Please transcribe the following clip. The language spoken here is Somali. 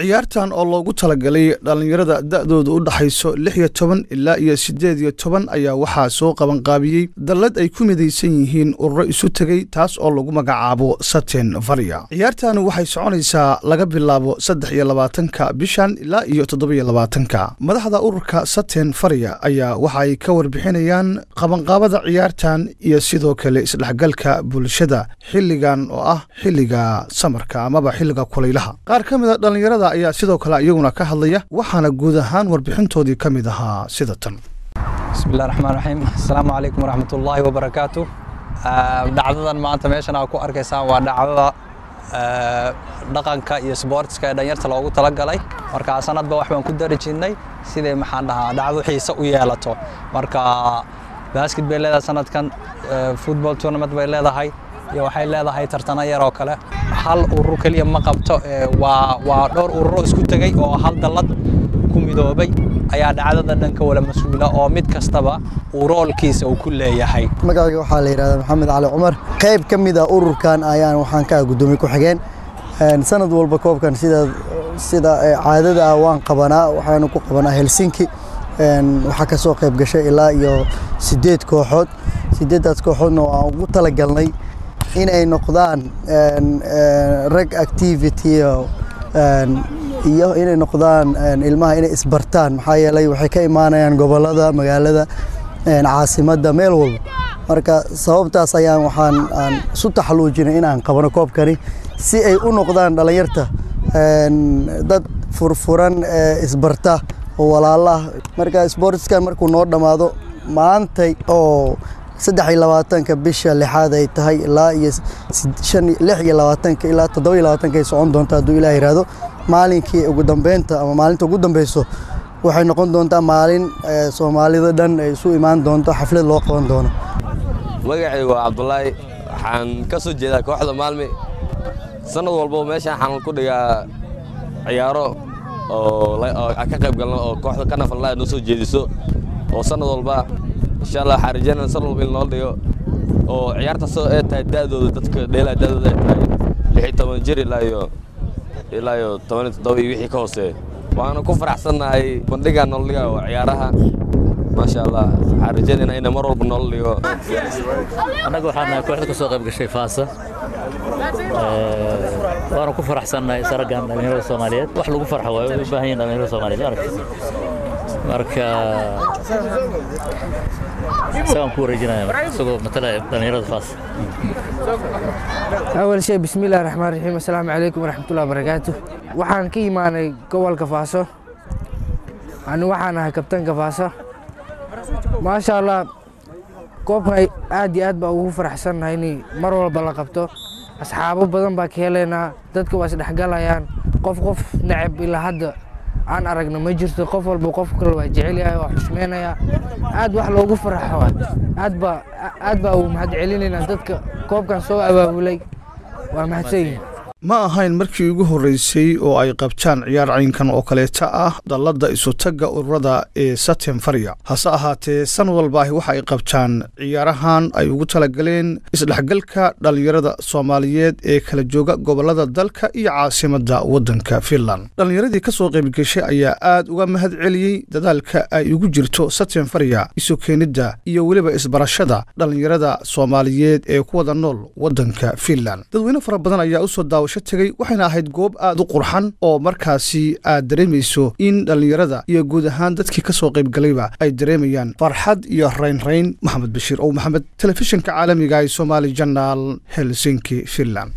ciyaartan oo loogu talagalay dhalinyarada da'doodu u dhaxayso 16 ilaa 18 ayaa waxaa soo qaban qaabiyay dallad ay ku midaysan yihiin ururo isu tagay taas oo lagu magacaabo Satin Faria. ciyaartan waxay soconaysaa laga bilaabo 23ka bishan ilaa 27ka. madaxda ururka Satin Faria ayaa waxay ka warbixinayaan qabanqaabada ciyaartan iyo sidoo kale isdhaxgalka bulshada xilligan oo ah xilliga samarka ama xilliga kulaylaha. qaar ka mid ah dhalinyarada ayaa sidoo kale iyaguna ka hadlaya waxaana guud ahaan warbixintoodii ka mid ahaa sida tan. bismillaahir rahmaanir rahiim. assalaamu calaykum waraxmatullaahi wabarakaatuh. dhacdadan maanta meeshan aad ku arkaysaan waa dhacdada dhaqanka iyo sportska ee dhalinyarta loogu talagalay. marka sanadba wax baan ku dari jirnay sidee maxaan dhahaa dhacdo xiiso u yeelato. marka basket bay leedahay sanadkan, football tournament bay leedahay iyo waxay leedahay tartano yar oo kale. hal urur kaliya ma qabto, waa dhowr ururo isku tagay oo hal dallad ku midoobay ayaa dhacdada dhanka wala mas'uula oo mid kastaba uu roolkiisa uu ku leeyahay. magacayga waxaa la yiraahdaa Maxamed Cali Cumar, qayb ka mid ah ururkan ayaan waxaan ka gudoomiye ku xigeen. sanad walba koobkan sida caadada waan qabanaa, waxaan ku qabanaa Helsinki. waxa ka soo qayb gashay ilaa iyo 8 kooxood. 8daas kooxoodna waan ugu talagalnay in ay noqdaan reg activity iyo inay noqdaan ilmaha inay isbartaan, maxaa yeelay waxay ka imaanayaan gobolada, magaalada, caasimadda, meel walba. marka sababtaas ayaan waxaan isu taxaluujinay in aan qabano koobkani si ay u noqdaan dhalinyarta dad furfuran, isbarta oo walaalaha. marka sportskan markuu noo dhamaado maantay oo 23ka bisha 6aad ay tahay ilaa iyo 26 ilaa 27 ay socon doontaa hadduu Ilaahay yiraahdo. maalinkii ugu dambeynta ama maalinta ugu dambeyso waxay noqon doontaa maalin Soomaalida dhan ay isu imaan doonto, xaflad loo qaban doono. magacaygu waa Cabdullaahi, waxaan ka soo jeedaa kooxda Maalmi. sanad walba meeshaan waxaan ku dhigaa ciyaaro oo ka qayb galno oo kooxda ka nafalnaa noo soo jeediso oo sanad walba insha Allah waxaan rajaynayaa sanad walba in loo dhigo oo ciyaarta soo ee tahay da'dooda dadka dheelaa da'dooda ay tahay 16 jir ilaa iyo 17 wixii ka hooseeya. waana ku faraxsanahay bandhiga nololiga oo ciyaaraha maasha Allah. waxaan rajaynayaa in mar walba nololiga anagu waxaan kooxda ka soo qayb gashay Faasa. waana ku faraxsanahay saragan dhalinyarada Soomaaliyeed. wax lagu farxo waa u baahan yihiin dhalinyarada Soomaaliyeed. marka سلام كوريجنا سوق مثلا دنيرة فاس. أول شيء بسم الله الرحمن الرحيم. السلام عليكم ورحمة الله وبركاته. وحان كي ماني قوال كفاسو أنا وحان كابتن كفاسو ما شاء الله. كوب هاي عادي أدبا وفرح حسن هايني مرة بلقبته أصحابه بدن باكيلنا دتك واس دحقلا يعني قف نعب إلى هذا aan aragna ma jirto. qof walba qof kale waa jecel yahay oo xushmeynaya. aad wax loogu farxo aad ba uu mahad celinayna dadka koobkan soo abaabulay. waa mahadsan. ma ahayn markii ugu horeysay oo ay qabtaan ciyaar caynkan oo kaleeta ah dallada isu tagga ururada ee Satin Faria. hase ahaatee san walba waxa ay qabtaan ciyaarahan ay ugu talagaleen isdhaxgalka dhalinyarada Soomaaliyeed ee kala jooga gobolada dalka iyo caasimadda wadanka Finland. dhalinyaradii ka soo qayb gashay ayaa aad uga mahad celiyay dadaalka ay ugu jirto Satin Faria isu keenida iyo waliba isbarashada dhalinyarada Soomaaliyeed ee ku wada nool wadanka Finland. dadweyne fara badan ayaa u soo daawashay tagay waxayna ahayd goob aad u qurxan oo markaasi aad dareemayso in dhalinyarada iyo guud ahaan dadkii ka soo qayb galayba ay dareemayaan farxad iyo rayn. maxamed bashiir oo maxamed telefishinka caalamiga ee Somali Channel, Helsinki, Finland.